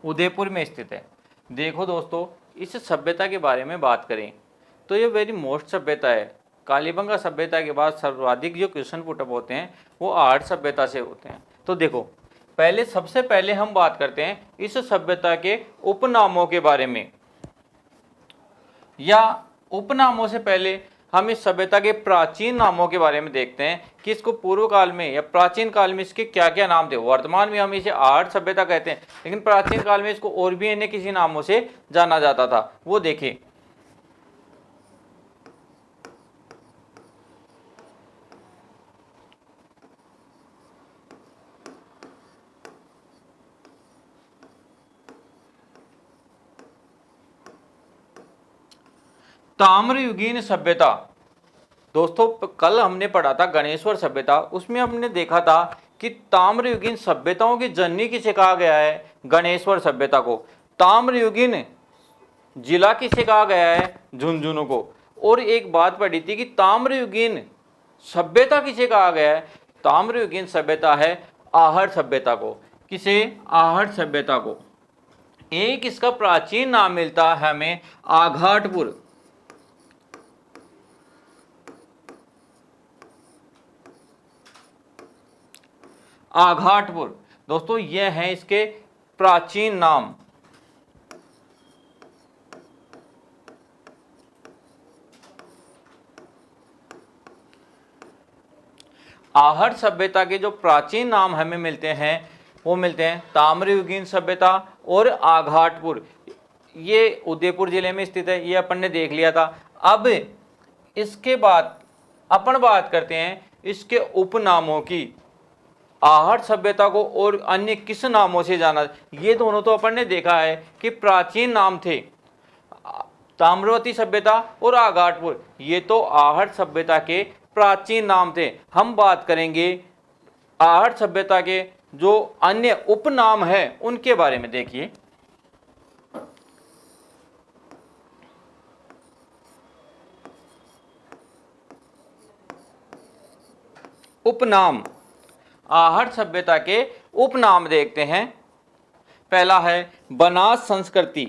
उदयपुर में स्थित है। देखो दोस्तों, इस सभ्यता के बारे में बात करें तो ये वेरी मोस्ट सभ्यता है। कालीबंगा सभ्यता के बाद सर्वाधिक जो क्वेश्चन पुटअप होते हैं वो आहट सभ्यता से होते हैं। तो देखो, सबसे पहले हम बात करते हैं इस सभ्यता के उपनामों के बारे में, या उपनामों से पहले हम इस सभ्यता के प्राचीन नामों के बारे में देखते हैं कि इसको पूर्व काल में या प्राचीन काल में इसके क्या क्या नाम थे। वर्तमान में हम इसे आहट सभ्यता कहते हैं, लेकिन प्राचीन काल में इसको और भी अन्य किसी नामों से जाना जाता था, वो देखें। ताम्रयुगीन सभ्यता, दोस्तों कल हमने पढ़ा था गणेश्वर सभ्यता, उसमें हमने देखा था कि ताम्रयुगीन सभ्यताओं की जननी किसे कहा गया है, गणेश्वर सभ्यता को। ताम्रयुगीन जिला किसे कहा गया है, झुंझुनू को। और एक बात पढ़ी थी कि ताम्रयुगीन सभ्यता किसे कहा गया है, ताम्रयुगीन सभ्यता है आहट सभ्यता को। किसे, आहट सभ्यता को। एक इसका प्राचीन नाम मिलता है हमें आघाटपुर। आघाटपुर दोस्तों यह है इसके प्राचीन नाम। आहट सभ्यता के जो प्राचीन नाम हमें मिलते हैं वो मिलते हैं ताम्रयुगीन सभ्यता और आघाटपुर। ये उदयपुर जिले में स्थित है, ये अपन ने देख लिया था। अब इसके बाद अपन बात करते हैं इसके उपनामों की। आहट सभ्यता को और अन्य किस नामों से जाना, ये दोनों तो अपन ने देखा है कि प्राचीन नाम थे, ताम्रवती सभ्यता और आघाटपुर, ये तो आहट सभ्यता के प्राचीन नाम थे। हम बात करेंगे आहट सभ्यता के जो अन्य उपनाम है उनके बारे में। देखिए, उपनाम, आहट सभ्यता के उपनाम देखते हैं। पहला है बनास संस्कृति।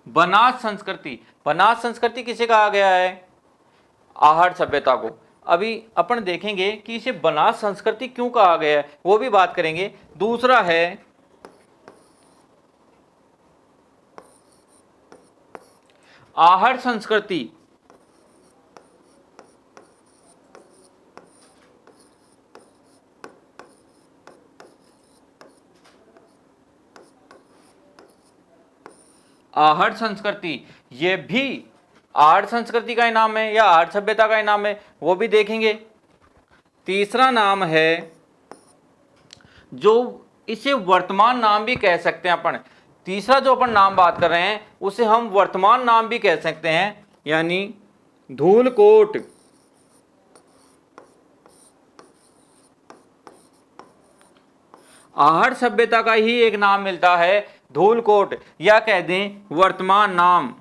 बनास संस्कृति, बनास संस्कृति किसे कहा गया है, आहट सभ्यता को। अभी अपन देखेंगे कि इसे बनास संस्कृति क्यों कहा गया है, वो भी बात करेंगे। दूसरा है आहट संस्कृति। आहट संस्कृति ये भी आहट संस्कृति का ही नाम है या आहट सभ्यता का ही नाम है, वो भी देखेंगे। तीसरा नाम है जो इसे वर्तमान नाम भी कह सकते हैं अपन। तीसरा जो अपन नाम बात कर रहे हैं उसे हम वर्तमान नाम भी कह सकते हैं, यानी धूलकोट। आहट सभ्यता का ही एक नाम मिलता है धूलकोट, या कह दें वर्तमान नाम।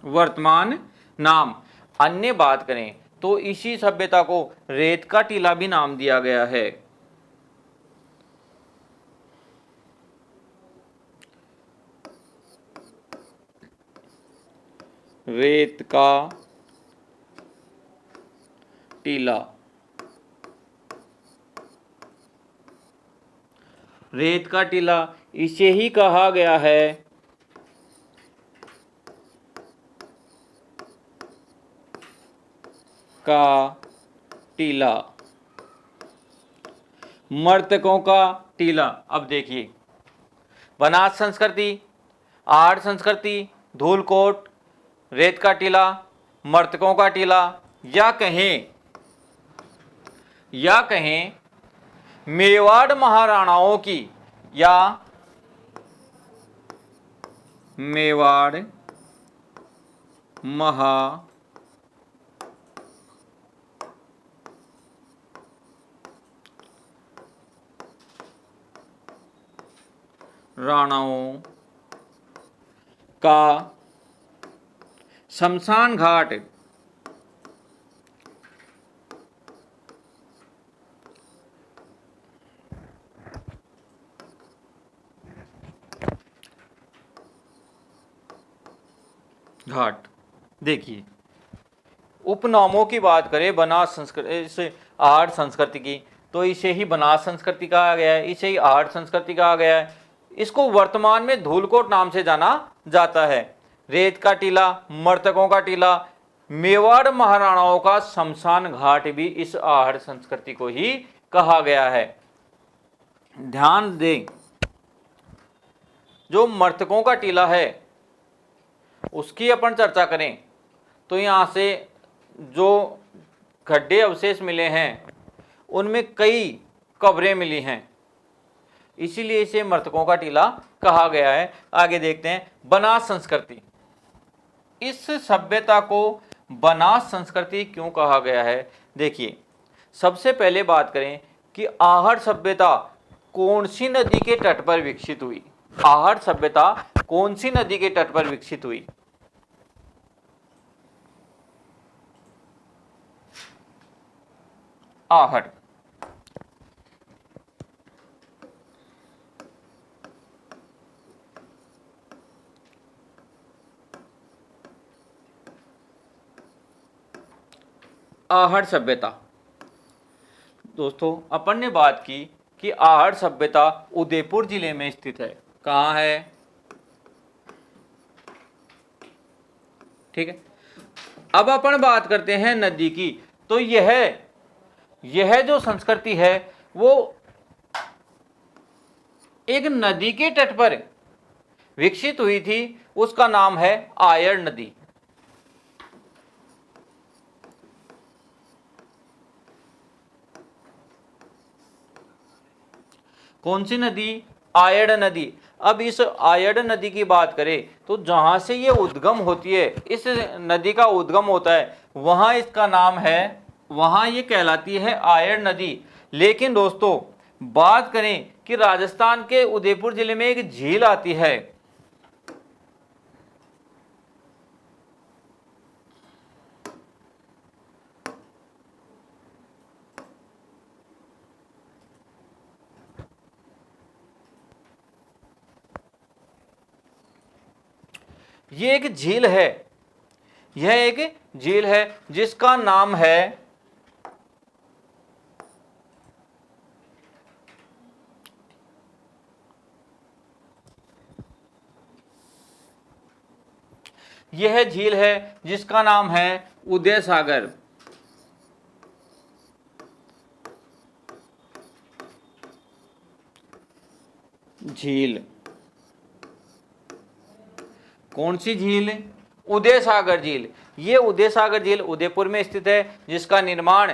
वर्तमान नाम। अन्य बात करें तो इसी सभ्यता को रेत का टीला भी नाम दिया गया है। रेत का टीला, रेत का टीला इसे ही कहा गया है का टीला, मर्तकों का टीला। अब देखिए, बनास संस्कृति, आहट संस्कृति, धूलकोट, रेत का टीला, मर्तकों का टीला, या कहें मेवाड़ महाराणाओं की, या मेवाड़ राणाओं का शमशान घाट घाट। देखिए, उपनामों की बात करें बनास संस्कृति, इस आहट संस्कृति की, तो इसे ही बनास संस्कृति कहा गया है, इसे ही आहट संस्कृति कहा गया है। इसको वर्तमान में धूलकोट नाम से जाना जाता है। रेत का टीला, मृतकों का टीला, मेवाड़ महाराणाओं का शमशान घाट भी इस आहट संस्कृति को ही कहा गया है। ध्यान दें, जो मृतकों का टीला है उसकी अपन चर्चा करें तो यहाँ से जो गड्ढे अवशेष मिले हैं उनमें कई कब्रें मिली हैं, इसीलिए इसे मृतकों का टीला कहा गया है। आगे देखते हैं, बनास संस्कृति। इस सभ्यता को बनास संस्कृति क्यों कहा गया है? देखिए, सबसे पहले बात करें कि आहट सभ्यता कौन सी नदी के तट पर विकसित हुई। आहट सभ्यता कौन सी नदी के तट पर विकसित हुई? आहट। आहट सभ्यता, दोस्तों अपन ने बात की कि आहट सभ्यता उदयपुर जिले में स्थित है। कहाँ है? ठीक है। अब अपन बात करते हैं नदी की, तो यह जो संस्कृति है वो एक नदी के तट पर विकसित हुई थी, उसका नाम है आयड़ नदी। कौन सी नदी? आयड़ नदी। अब इस आयड़ नदी की बात करें तो जहां से ये उद्गम होती है, इस नदी का उद्गम होता है, वहां इसका नाम है, वहां ये कहलाती है आयड़ नदी। लेकिन दोस्तों बात करें कि राजस्थान के उदयपुर जिले में एक झील आती है, ये एक झील है, यह एक झील है जिसका नाम है यह झील है जिसका नाम है उदय सागर। झील, कौन सी झील? उदय सागर झील। ये उदय सागर झील उदयपुर में स्थित है, जिसका निर्माण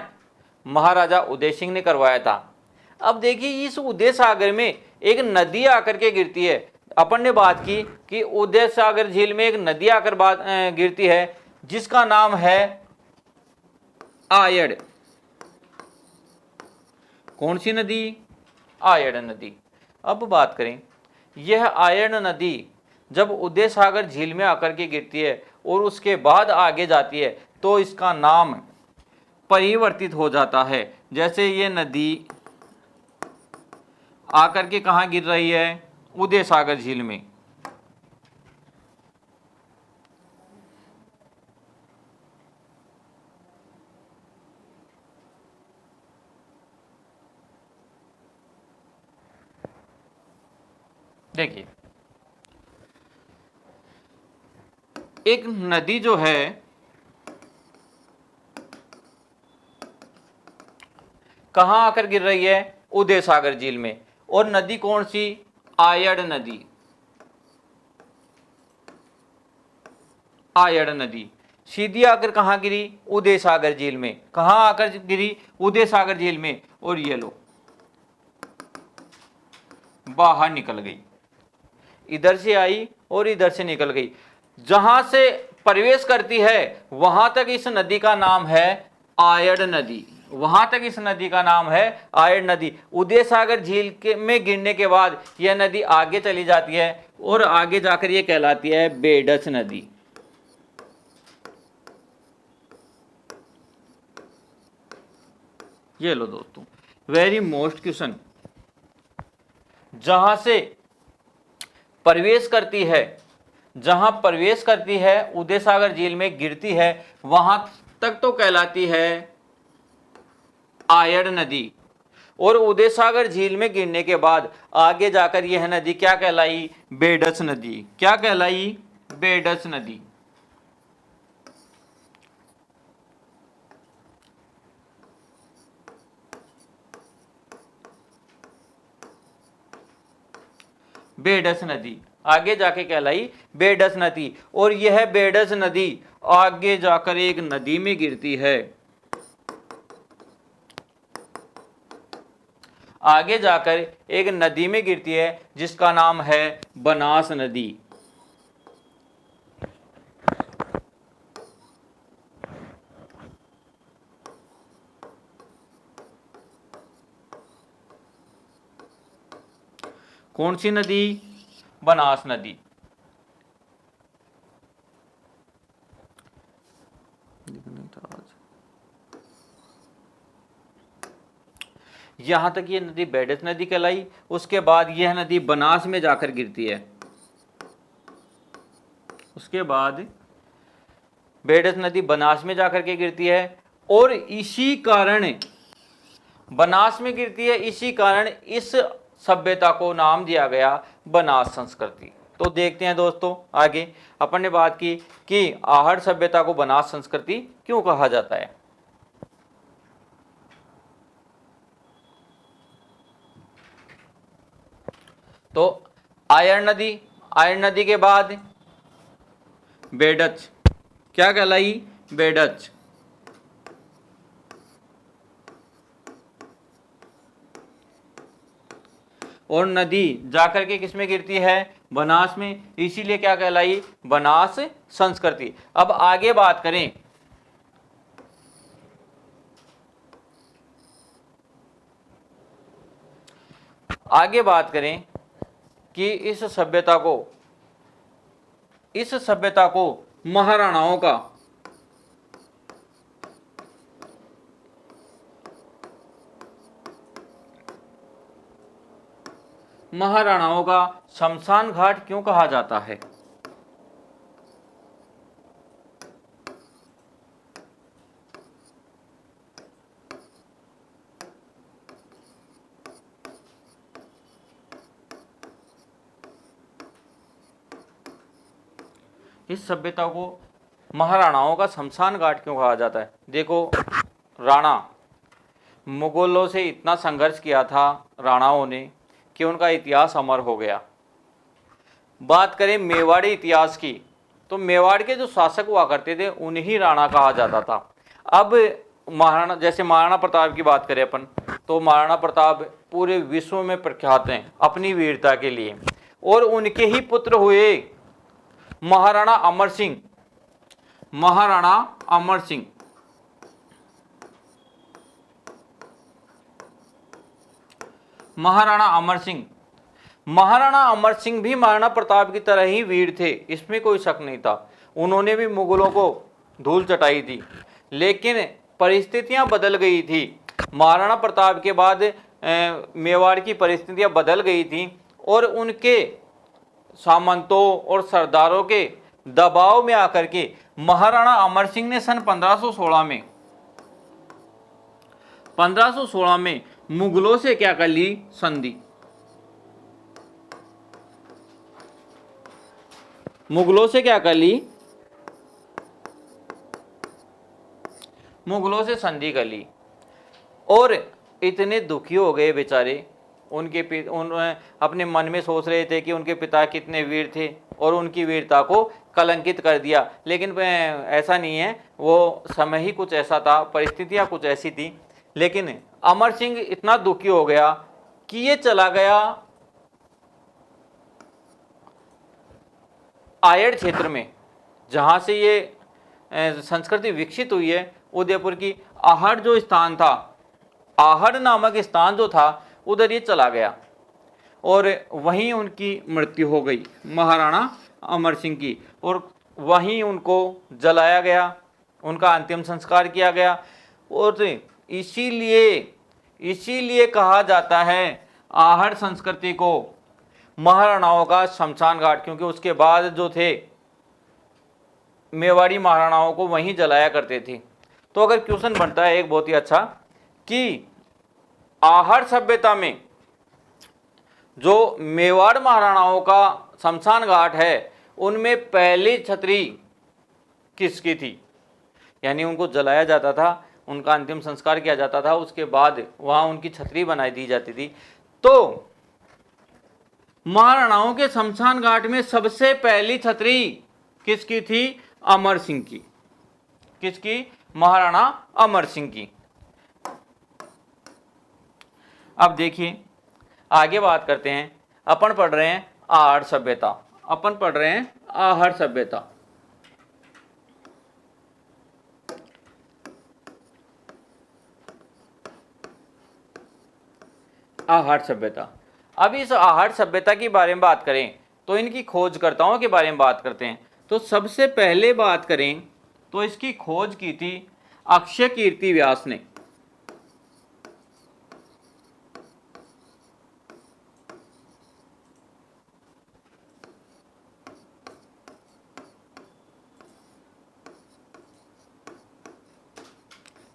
महाराजा उदय सिंह ने करवाया था। अब देखिए, इस उदय सागर में एक नदी आकर के गिरती है। अपन ने बात की कि उदय सागर झील में एक नदी आकर गिरती है जिसका नाम है आयड़। कौन सी नदी? आयड़ नदी। अब बात करें, यह आयड़ नदी जब उदय सागर झील में आकर के गिरती है और उसके बाद आगे जाती है तो इसका नाम परिवर्तित हो जाता है। जैसे ये नदी आकर के कहाँ गिर रही है? उदय सागर झील में। देखिए, एक नदी जो है कहां आकर गिर रही है? उदय सागर झील में। और नदी कौन सी? आयड़ नदी। आयड़ नदी सीधी आकर कहां गिरी? उदय सागर झील में। कहां आकर गिरी? उदय सागर झील में। और ये लो बाहर निकल गई, इधर से आई और इधर से निकल गई। जहां से प्रवेश करती है वहां तक इस नदी का नाम है आयड़ नदी। वहां तक इस नदी का नाम है आयड़ नदी। उदय सागर झील के में गिरने के बाद यह नदी आगे चली जाती है और आगे जाकर यह कहलाती है बेडच नदी। ये लो दोस्तों, वेरी मोस्ट क्वेश्चन, जहां से प्रवेश करती है, जहां प्रवेश करती है उदय सागर झील में गिरती है, वहां तक तो कहलाती है आयड़ नदी, और उदय सागर झील में गिरने के बाद आगे जाकर यह नदी क्या कहलाई? बेडच नदी। क्या कहलाई? बेडच नदी। बेडस नदी आगे जाके कहलाई बेडस नदी, और यह बेडस नदी आगे जाकर एक नदी में गिरती है, आगे जाकर एक नदी में गिरती है जिसका नाम है बनास नदी। कौन सी नदी? बनास नदी। यहां तक ये नदी बेडस नदी कहलाई, उसके बाद यह नदी बनास में जाकर गिरती है, उसके बाद बेडस नदी बनास में जाकर के गिरती है, और इसी कारण बनास में गिरती है, इसी कारण इस सभ्यता को नाम दिया गया बनास संस्कृति। तो देखते हैं दोस्तों आगे, अपन ने बात की कि आहड़ सभ्यता को बनास संस्कृति क्यों कहा जाता है। तो आयड़ नदी, आयड़ नदी के बाद बेडच, क्या कहलाई? बेडच। और नदी जाकर के किसमें गिरती है? बनास में, इसीलिए क्या कहलाई? बनास संस्कृति। अब आगे बात करें, आगे बात करें कि इस सभ्यता को महाराणाओं का शमशान घाट क्यों कहा जाता है? इस सभ्यता को महाराणाओं का शमशान घाट क्यों कहा जाता है? देखो, राणा, मुगलों से इतना संघर्ष किया था राणाओं ने कि उनका इतिहास अमर हो गया। बात करें मेवाड़ी इतिहास की, तो मेवाड़ के जो शासक हुआ करते थे उन्हीं राणा कहा जाता था। अब महाराणा, जैसे महाराणा प्रताप की बात करें अपन, तो महाराणा प्रताप पूरे विश्व में प्रख्यात हैं अपनी वीरता के लिए, और उनके ही पुत्र हुए महाराणा अमर सिंह। महाराणा अमर सिंह, महाराणा अमर सिंह, महाराणा अमर सिंह भी महाराणा प्रताप की तरह ही वीर थे, इसमें कोई शक नहीं था। उन्होंने भी मुगलों को धूल चटाई थी, लेकिन परिस्थितियां बदल गई थी। महाराणा प्रताप के बाद मेवाड़ की परिस्थितियां बदल गई थी, और उनके सामंतों और सरदारों के दबाव में आकर के महाराणा अमर सिंह ने सन 1516 में मुगलों से क्या कर ली? संधि। मुगलों से क्या कर ली? मुगलों से संधि कर ली, और इतने दुखी हो गए बेचारे। अपने मन में सोच रहे थे कि उनके पिता कितने वीर थे, और उनकी वीरता को कलंकित कर दिया। लेकिन ऐसा नहीं है, वो समय ही कुछ ऐसा था, परिस्थितियां कुछ ऐसी थी। लेकिन अमर सिंह इतना दुखी हो गया कि ये चला गया आयड़ क्षेत्र में, जहां से ये संस्कृति विकसित हुई है, उदयपुर की आहट जो स्थान था, आहट नामक स्थान जो था उधर ये चला गया और वहीं उनकी मृत्यु हो गई महाराणा अमर सिंह की, और वहीं उनको जलाया गया, उनका अंतिम संस्कार किया गया। और इसीलिए कहा जाता है आहट संस्कृति को महाराणाओं का शमशान घाट, क्योंकि उसके बाद जो थे मेवाड़ी महाराणाओं को वहीं जलाया करते थे। तो अगर क्वेश्चन बनता है एक बहुत ही अच्छा कि आहट सभ्यता में जो मेवाड़ महाराणाओं का शमशान घाट है उनमें पहली छतरी किसकी थी, यानी उनको जलाया जाता था, उनका अंतिम संस्कार किया जाता था, उसके बाद वहां उनकी छतरी बनाई दी जाती थी। तो महाराणाओं के शमशान घाट में सबसे पहली छतरी किसकी थी? अमर सिंह की। किसकी? महाराणा अमर सिंह की। अब देखिए आगे बात करते हैं। अपन पढ़ रहे हैं आहट सभ्यता, अपन पढ़ रहे हैं आहट सभ्यता। आहट सभ्यता। अब इस आहट सभ्यता के बारे में बात करें तो इनकी खोजकर्ताओं के बारे में बात करते हैं। तो सबसे पहले बात करें तो इसकी खोज की थी अक्षय कीर्ति व्यास ने।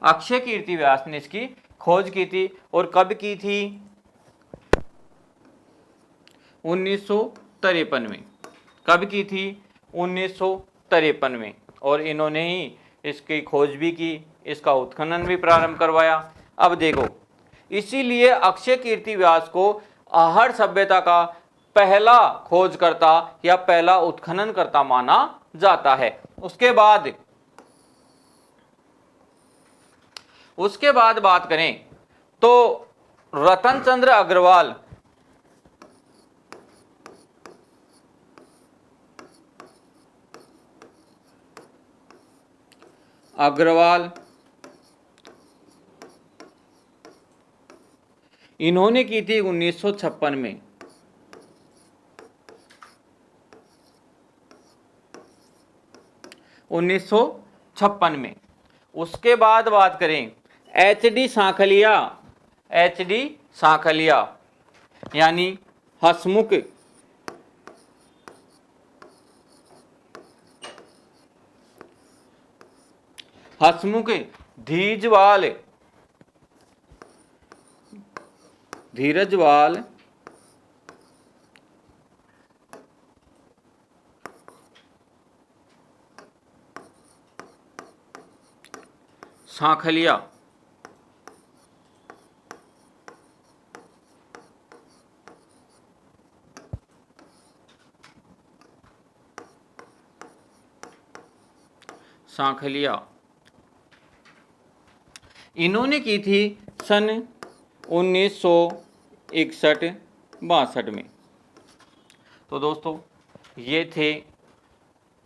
अक्षय कीर्ति व्यास ने इसकी खोज की थी, और कब की थी? 1953 में। कब की थी? 1953 में। और इन्होंने ही इसकी खोज भी की, इसका उत्खनन भी प्रारंभ करवाया। अब देखो, इसीलिए अक्षय कीर्ति व्यास को आहट सभ्यता का पहला खोजकर्ता या पहला उत्खननकर्ता माना जाता है। उसके बाद बात करें तो रतन चंद्र अग्रवाल इन्होंने की थी 1956 में। उसके बाद बात करें एच.डी. सांखलिया यानी हसमुख धीरजवाल सांखलिया इन्होंने की थी सन 1961-62 में। तो दोस्तों ये थे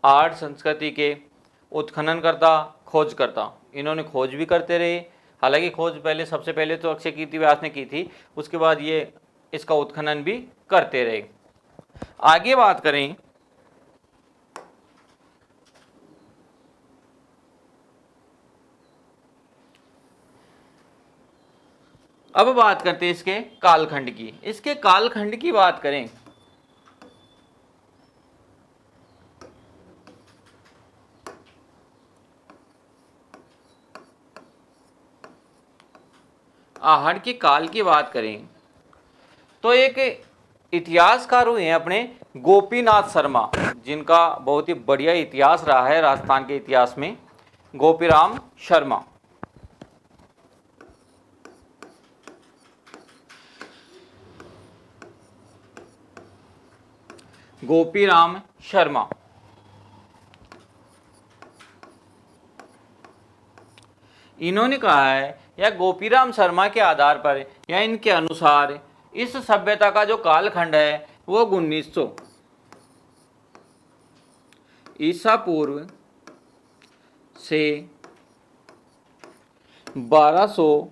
आहट संस्कृति के उत्खननकर्ता, खोजकर्ता। इन्होंने खोज भी करते रहे, हालांकि खोज सबसे पहले तो अक्षय कीर्ति व्यास ने की थी, उसके बाद ये इसका उत्खनन भी करते रहे। आगे बात करें अब बात करते हैं इसके कालखंड की। इसके कालखंड की बात करें आहट के काल की बात करें तो एक इतिहासकार हुए हैं अपने गोपीनाथ शर्मा, जिनका बहुत ही बढ़िया इतिहास रहा है राजस्थान के इतिहास में। गोपीराम शर्मा। इन्होंने कहा है या गोपीराम शर्मा के आधार पर या इनके अनुसार इस सभ्यता का जो कालखंड है वो 1900 ईसा पूर्व से 1200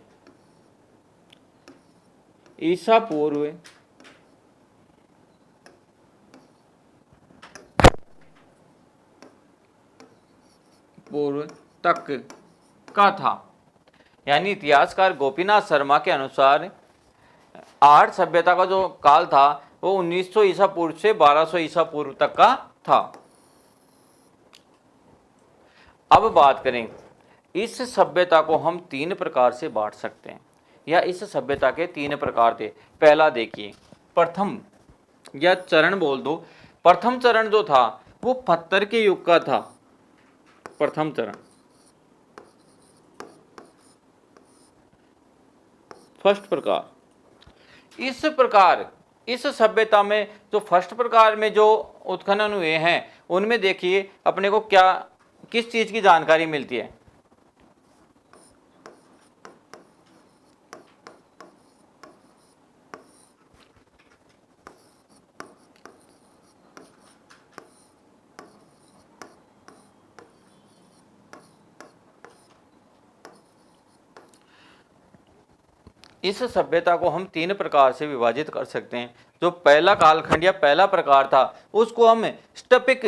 ईसा पूर्व तक का था। यानी इतिहासकार गोपीनाथ शर्मा के अनुसार आहट सभ्यता का जो काल था वो 1900 ईसा पूर्व से 1200 ईसा पूर्व तक का था। अब बात करें, इस सभ्यता को हम 3 प्रकार से बांट सकते हैं, या इस सभ्यता के 3 प्रकार थे। पहला देखिए, प्रथम या चरण बोल दो। प्रथम चरण जो था वो पत्थर के युग का था। प्रथम चरण, फर्स्ट प्रकार। इस सभ्यता में जो फर्स्ट प्रकार में जो उत्खनन हुए हैं उनमें देखिए अपने को क्या किस चीज की जानकारी मिलती है। इस सभ्यता को हम 3 प्रकार से विभाजित कर सकते हैं। जो पहला कालखंड या पहला प्रकार था उसको हम स्टपिक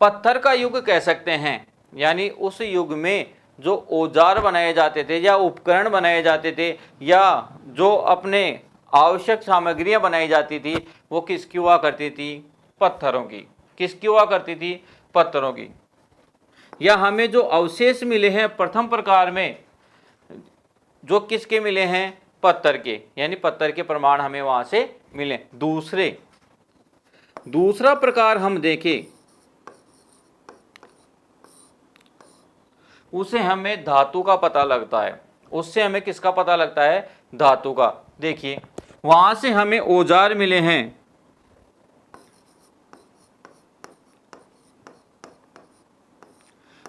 पत्थर का युग कह सकते हैं। यानी उस युग में जो औजार बनाए जाते थे या उपकरण बनाए जाते थे या जो अपने आवश्यक सामग्रियां बनाई जाती थी वो किसकी हुआ करती थी? पत्थरों की। किसकी हुआ करती थी? पत्थरों की। या हमें जो अवशेष मिले हैं प्रथम प्रकार में, जो किसके मिले हैं? पत्थर के। यानी पत्थर के प्रमाण हमें वहां से मिले। दूसरा प्रकार हम देखें, उसे हमें धातु का पता लगता है। उससे हमें किसका पता लगता है? धातु का। देखिए वहां से हमें औजार मिले हैं।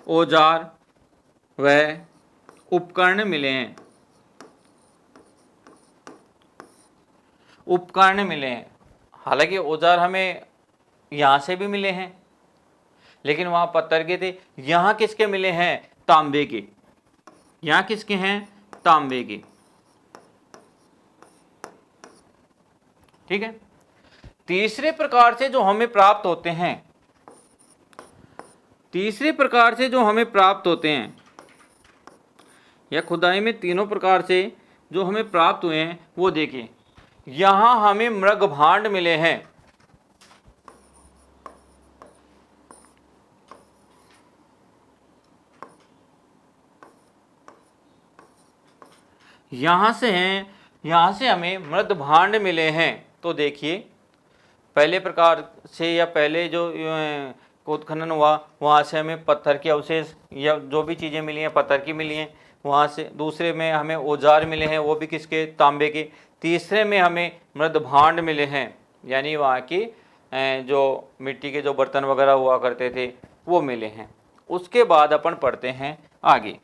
औजार व उपकरण मिले हैं। हालांकि औजार हमें यहां से भी मिले हैं लेकिन वहां पत्थर के थे। यहां किसके मिले हैं? तांबे के। यहां किसके हैं? तांबे के। ठीक है। तीसरे प्रकार से जो हमें प्राप्त होते हैं या खुदाई में तीनों प्रकार से जो हमें प्राप्त हुए हैं वो देखिए। यहां हमें मृग भांड मिले हैं। यहां से हमें मृद भांड मिले हैं। तो देखिए पहले प्रकार से या पहले जो उत्खनन हुआ वहां से हमें पत्थर के अवशेष या जो भी चीज़ें मिली हैं पत्थर की मिली हैं। वहां से दूसरे में हमें औजार मिले हैं, वो भी किसके? तांबे के। तीसरे में हमें मृद भांड मिले हैं, यानी वहाँ की जो मिट्टी के जो बर्तन वगैरह हुआ करते थे वो मिले हैं। उसके बाद अपन पढ़ते हैं आगे।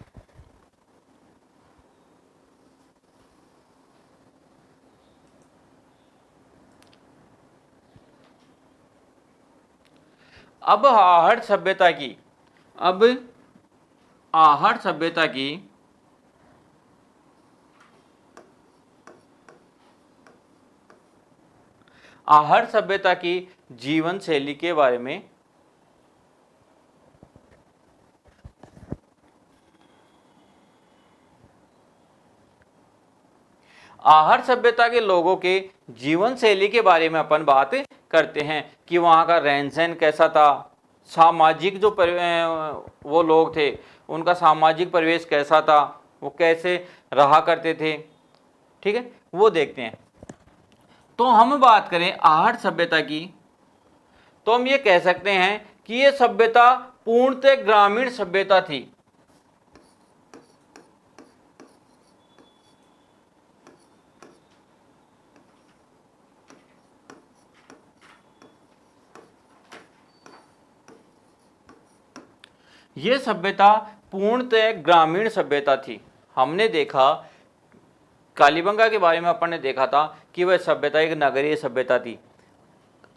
अब आहट सभ्यता की जीवन शैली के बारे में आहट सभ्यता के लोगों के जीवन शैली के बारे में अपन बात करते हैं कि वहाँ का रहन सहन कैसा था, सामाजिक जो वो लोग थे उनका सामाजिक परिवेश कैसा था, वो कैसे रहा करते थे। ठीक है, वो देखते हैं। तो हम बात करें आहट सभ्यता की तो हम ये कह सकते हैं कि ये सभ्यता पूर्णतः ग्रामीण सभ्यता थी। ये सभ्यता पूर्णतः ग्रामीण सभ्यता थी। हमने देखा कालीबंगा के बारे में अपन ने देखा था कि वह सभ्यता एक नगरीय सभ्यता थी।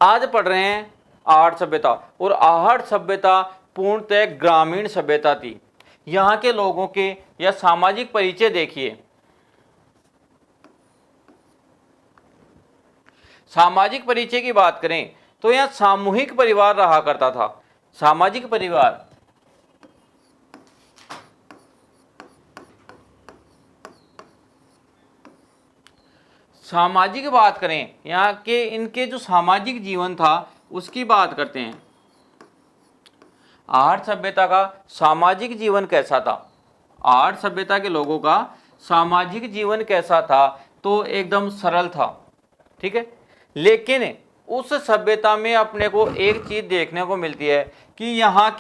आज पढ़ रहे हैं आहट सभ्यता, और आहट सभ्यता पूर्णतः ग्रामीण सभ्यता थी। यहाँ के लोगों के या सामाजिक परिचय देखिए। सामाजिक परिचय की बात करें तो यहाँ सामूहिक परिवार रहा करता था। सामाजिक परिवार, सामाजिक बात करें, यहाँ के इनके जो सामाजिक जीवन था उसकी बात करते हैं। आहट सभ्यता का सामाजिक जीवन कैसा था? आहट सभ्यता के लोगों का सामाजिक जीवन कैसा था? तो एकदम सरल था, ठीक है। लेकिन उस सभ्यता में अपने को एक चीज देखने को मिलती है कि यहाँ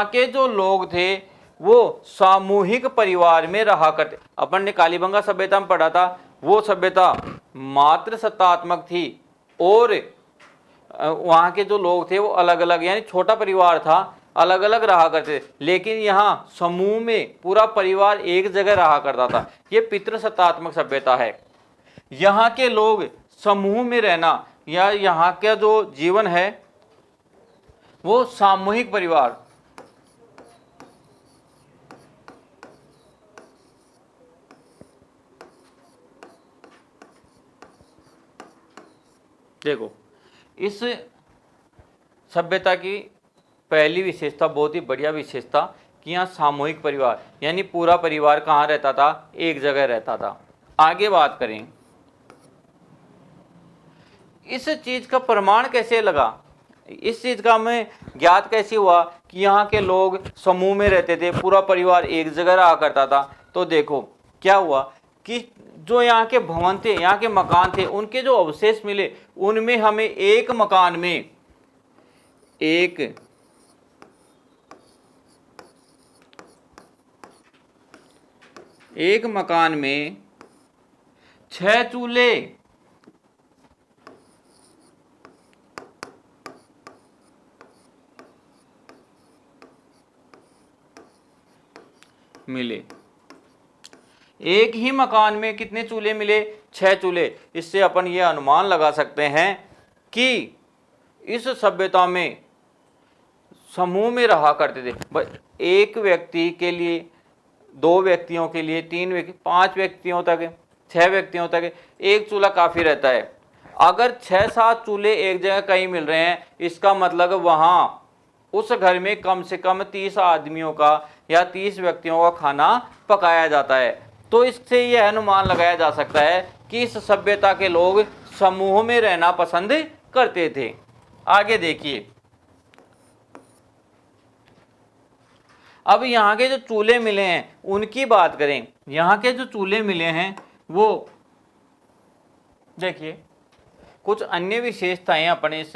के जो लोग थे वो सामूहिक परिवार में रहा करते। अपन ने कालीबंगा सभ्यता में पढ़ा था, वो सभ्यता मात्र सत्तात्मक थी और वहाँ के जो लोग थे वो अलग अलग, यानी छोटा परिवार था, अलग अलग रहा करते थे। लेकिन यहाँ समूह में पूरा परिवार एक जगह रहा करता था। ये पितृसत्तात्मक सभ्यता है। यहाँ के लोग समूह में रहना या यहाँ का जो जीवन है वो सामूहिक परिवार, देखो इस सभ्यता की पहली विशेषता, बहुत ही बढ़िया विशेषता कि यहाँ सामूहिक परिवार, यानी पूरा परिवार कहाँ रहता था? एक जगह रहता था। आगे बात करें, इस चीज का प्रमाण कैसे लगा? इस चीज का हमें ज्ञात कैसे हुआ कि यहाँ के लोग समूह में रहते थे, पूरा परिवार एक जगह रहा करता था? तो देखो क्या हुआ कि जो यहाँ के भवन थे, यहाँ के मकान थे, उनके जो अवशेष मिले उनमें हमें एक मकान में एक मकान में 6 चूल्हे मिले। एक ही मकान में कितने चूल्हे मिले? 6 चूल्हे। इससे अपन ये अनुमान लगा सकते हैं कि इस सभ्यता में समूह में रहा करते थे। एक व्यक्ति के लिए, 2 व्यक्तियों के लिए, 3 व्यक्ति, 5 व्यक्तियों तक, 6 व्यक्तियों तक एक चूल्हा काफी रहता है। अगर 6-7 चूल्हे एक जगह कहीं मिल रहे हैं, इसका मतलब वहां उस घर में कम से कम 30 आदमियों का या 30 व्यक्तियों का खाना पकाया जाता है। तो इससे यह अनुमान लगाया जा सकता है कि इस सभ्यता के लोग समूह में रहना पसंद करते थे। आगे देखिए, अब यहाँ के जो चूल्हे मिले हैं उनकी बात करें। यहाँ के जो चूल्हे मिले हैं वो देखिए, कुछ अन्य विशेषताएं अपने इस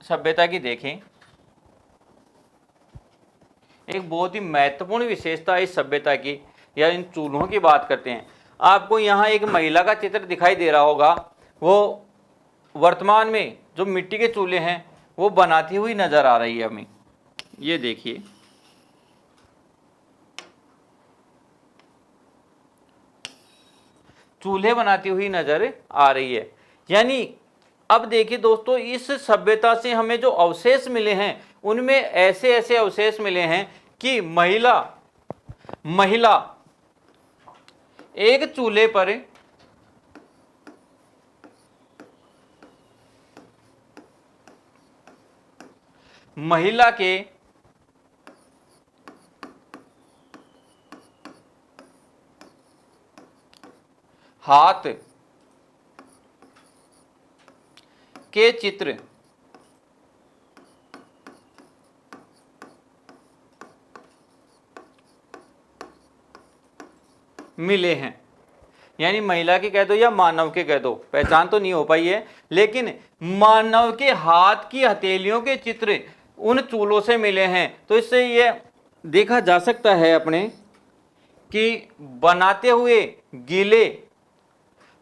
सभ्यता की देखें। एक बहुत ही महत्वपूर्ण विशेषता इस सभ्यता की या इन चूल्हों की बात करते हैं। आपको यहाँ एक महिला का चित्र दिखाई दे रहा होगा, वो वर्तमान में जो मिट्टी के चूल्हे हैं वो बनाती हुई नजर आ रही है हमें। ये देखिए, चूल्हे बनाती हुई नजर आ रही है। यानी अब देखिए दोस्तों, इस सभ्यता से हमें जो अवशेष मिले हैं उनमें ऐसे ऐसे अवशेष मिले हैं कि महिला एक चूल्हे पर महिला के हाथ के चित्र मिले हैं। यानी महिला के कह दो या मानव के कह दो, पहचान तो नहीं हो पाई है, लेकिन मानव के हाथ की हथेलियों के चित्र उन चूल्हों से मिले हैं। तो इससे यह देखा जा सकता है अपने कि बनाते हुए गीले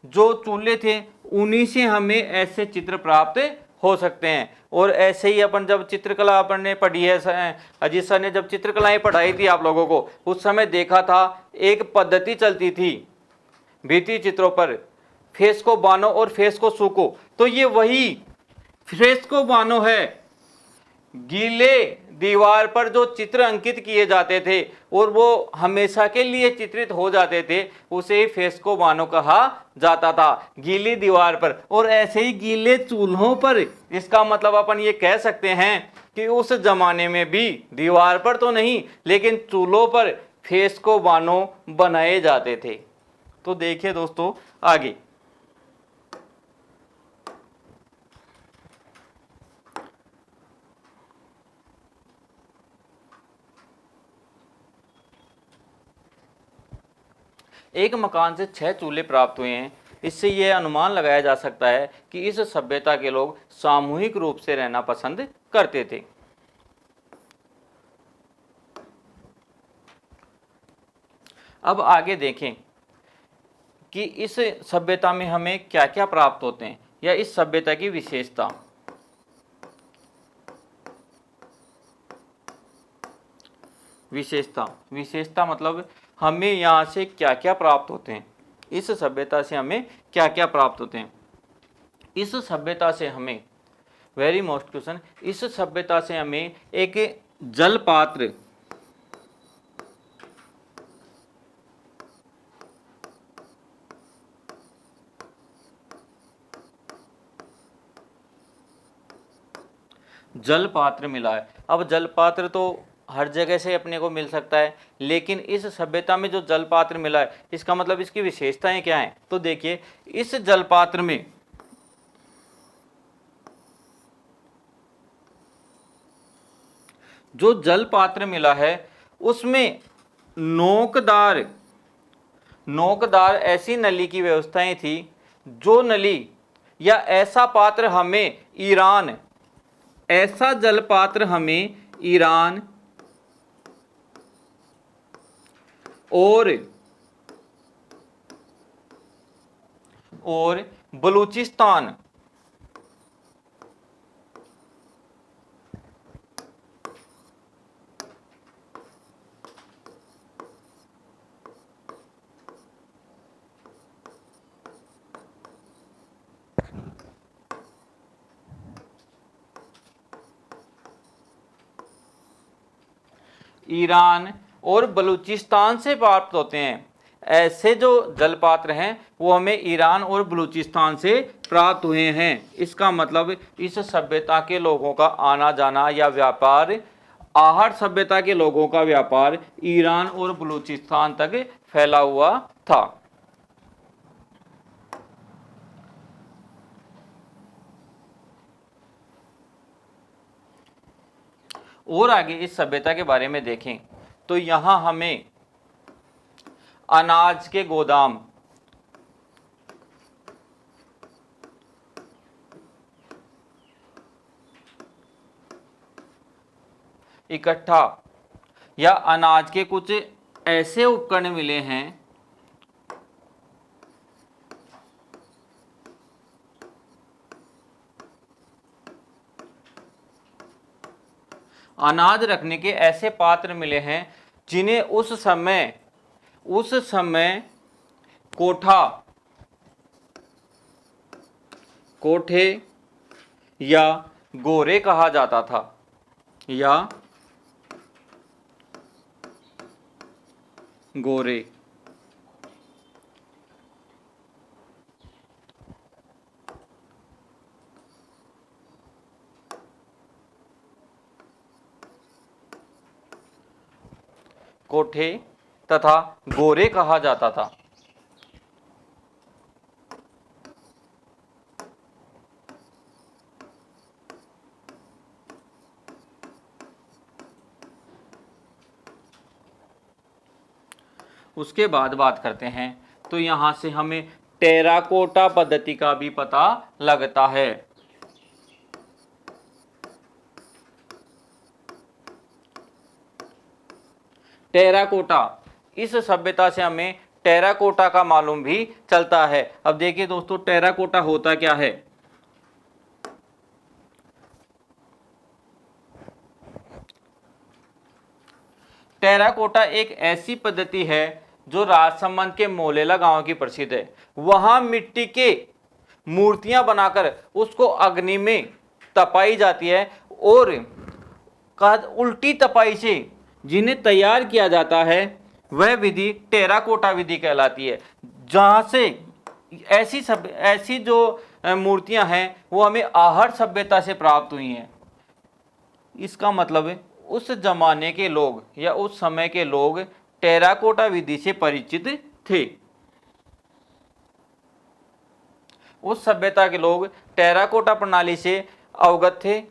जो चूल्हे थे उन्हीं से हमें ऐसे चित्र प्राप्त हो सकते हैं। और ऐसे ही अपन जब चित्रकला अपन ने पढ़ी है, अजीत सर ने जब चित्रकलाएं पढ़ाई थी आप लोगों को, उस समय देखा था एक पद्धति चलती थी भित्ति चित्रों पर, फेस को बानो और फेस को सूखो। तो ये वही फेस को बानो है, गीले दीवार पर जो चित्र अंकित किए जाते थे और वो हमेशा के लिए चित्रित हो जाते थे, उसे फ्रेस्कोबानो कहा जाता था, गीली दीवार पर। और ऐसे ही गीले चूल्हों पर, इसका मतलब अपन ये कह सकते हैं कि उस जमाने में भी दीवार पर तो नहीं लेकिन चूल्हों पर फ्रेस्कोबानो बनाए जाते थे। तो देखिए दोस्तों आगे, एक मकान से 6 चूल्हे प्राप्त हुए हैं। इससे यह अनुमान लगाया जा सकता है कि इस सभ्यता के लोग सामूहिक रूप से रहना पसंद करते थे। अब आगे देखें कि इस सभ्यता में हमें क्या क्या प्राप्त होते हैं, या इस सभ्यता की विशेषता। विशेषता मतलब हमें यहाँ से क्या क्या प्राप्त होते हैं, इस सभ्यता से हमें क्या क्या प्राप्त होते हैं। इस सभ्यता से हमें, वेरी मोस्ट क्वेश्चन, इस सभ्यता से हमें एक जल पात्र, जल पात्र मिला है। अब जल पात्र तो हर जगह से अपने को मिल सकता है, लेकिन इस सभ्यता में जो जल पात्र मिला है, इसका मतलब इसकी विशेषताएं क्या हैं। तो देखिए, इस जल पात्र में जो जल पात्र मिला है उसमें नोकदार ऐसी नली की व्यवस्थाएं थी, जो नली या ऐसा पात्र हमें ईरान, ऐसा जल पात्र हमें ईरान और बलूचिस्तान, ईरान और बलूचिस्तान से प्राप्त होते हैं। ऐसे जो जलपात्र हैं वो हमें ईरान और बलूचिस्तान से प्राप्त हुए हैं। इसका मतलब इस सभ्यता के लोगों का आना जाना या व्यापार, आहट सभ्यता के लोगों का व्यापार ईरान और बलूचिस्तान तक फैला हुआ था। और आगे इस सभ्यता के बारे में देखें तो यहां हमें अनाज के गोदाम, इकट्ठा या अनाज के कुछ ऐसे उपकरण मिले हैं अनाज रखने के ऐसे पात्र मिले हैं जिन्हें उस समय कोठे या गोरे कहा जाता था, या गोरे। कोठे तथा गोरे कहा जाता था। उसके बाद बात करते हैं तो यहां से हमें टेराकोटा पद्धति का भी पता लगता है। टेराकोटा, इस सभ्यता से हमें टेराकोटा का मालूम भी चलता है। अब देखिए दोस्तों, टेराकोटा होता क्या है। टेराकोटा एक ऐसी पद्धति है जो राजसमंद के मोलेला गांव की प्रसिद्ध है। वहां मिट्टी के मूर्तियां बनाकर उसको अग्नि में तपाई जाती है और का उल्टी तपाई से जिन्हें तैयार किया जाता है वह विधि टेराकोटा विधि कहलाती है। जहाँ से ऐसी जो मूर्तियां हैं वो हमें आहट सभ्यता से प्राप्त हुई हैं। इसका मतलब है उस जमाने के लोग या उस समय के लोग टेराकोटा विधि से परिचित थे। उस सभ्यता के लोग टेराकोटा प्रणाली से अवगत थे।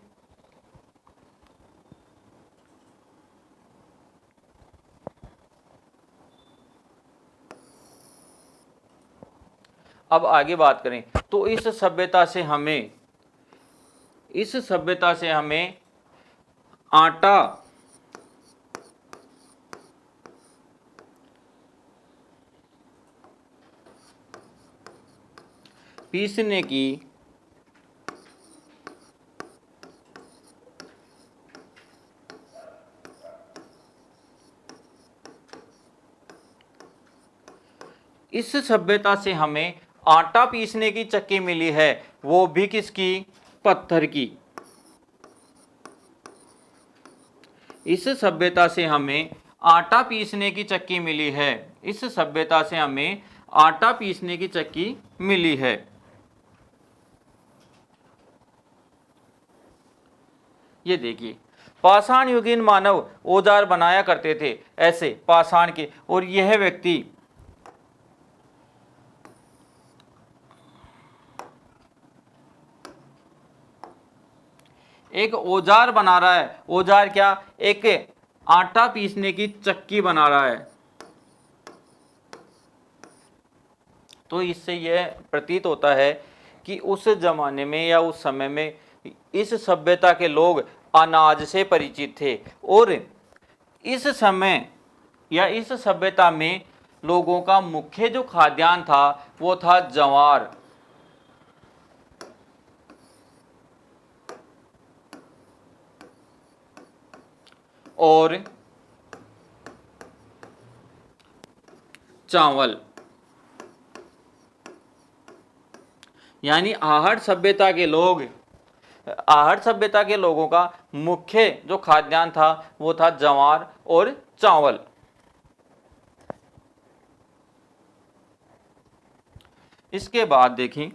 अब आगे बात करें तो इस सभ्यता से हमें आटा पीसने की इस सभ्यता से हमें आटा पीसने की चक्की मिली है, वो भी किसकी? पत्थर की। इस सभ्यता से हमें आटा पीसने की चक्की मिली है। इस सभ्यता से हमें आटा पीसने की चक्की मिली है। ये देखिए, पाषाण युगीन मानव औजार बनाया करते थे ऐसे पाषाण के, और यह व्यक्ति एक औजार बना रहा है। औजार क्या? एक आटा पीसने की चक्की बना रहा है। तो इससे यह प्रतीत होता है कि उस जमाने में या उस समय में इस सभ्यता के लोग अनाज से परिचित थे, और इस समय या इस सभ्यता में लोगों का मुख्य जो खाद्यान्न था वो था ज्वार। और चावल। यानी आहट सभ्यता के लोगों का मुख्य जो खाद्यान्न था वो था ज्वार और चावल। इसके बाद देखें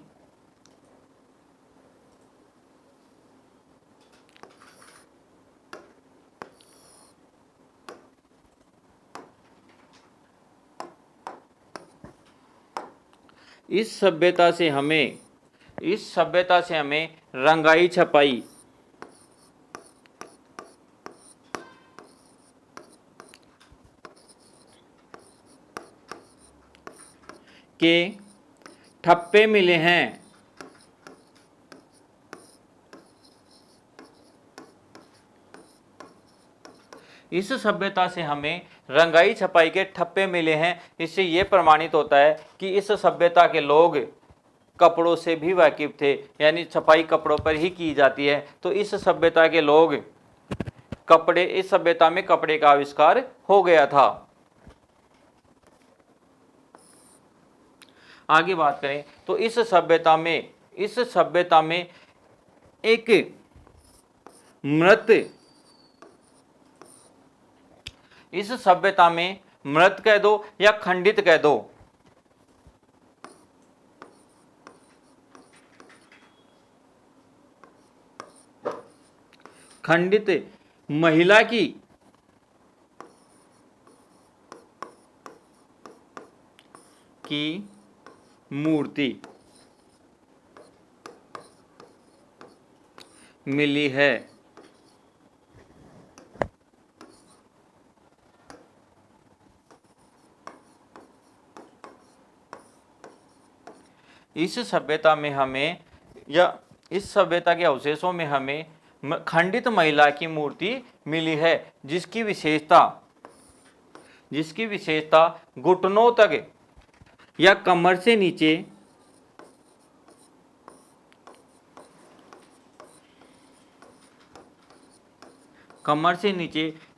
इस सभ्यता से हमें रंगाई छपाई के ठप्पे मिले हैं। इस सभ्यता से हमें रंगाई छपाई के ठप्पे मिले हैं। इससे यह प्रमाणित होता है कि इस सभ्यता के लोग कपड़ों से भी वाकिफ थे, यानी छपाई कपड़ों पर ही की जाती है। तो इस सभ्यता के लोग इस सभ्यता में कपड़े का आविष्कार हो गया था। आगे बात करें तो इस सभ्यता में एक मृत कह दो या खंडित कह दो, खंडित महिला की मूर्ति मिली है। इस सभ्यता के अवशेषों में हमें खंडित महिला की मूर्ति मिली है, जिसकी विशेषता घुटनों तक या कमर से नीचे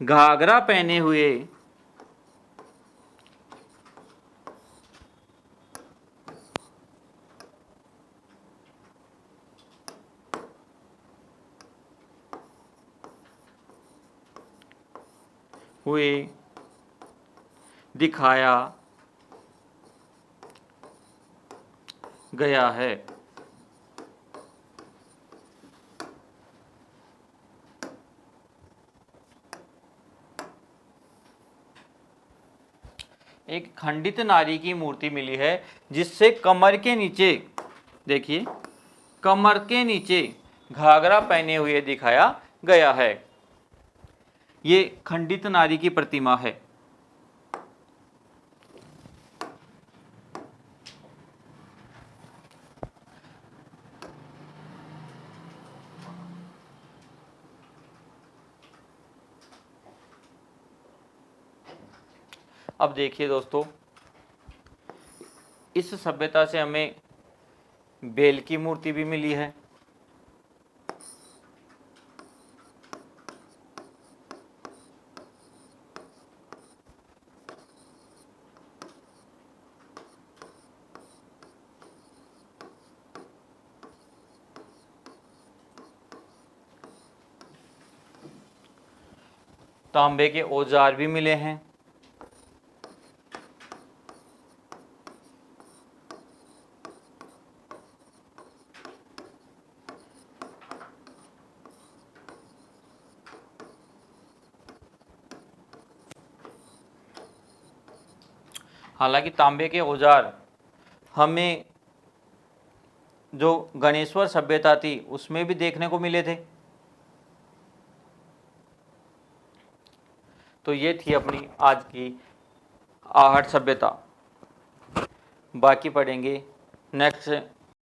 घाघरा पहने हुए हुए दिखाया गया है। एक खंडित नारी की मूर्ति मिली है जिससे कमर के नीचे, देखिए, कमर के नीचे घाघरा पहने हुए दिखाया गया है। ये खंडित नारी की प्रतिमा है। अब देखिए दोस्तों, इस सभ्यता से हमें बेल की मूर्ति भी मिली है। तांबे के औजार भी मिले हैं। हालांकि तांबे के औजार हमें जो गणेश्वर सभ्यता थी उसमें भी देखने को मिले थे। तो ये थी अपनी आज की आहट सभ्यता। बाकी पढ़ेंगे नेक्स्ट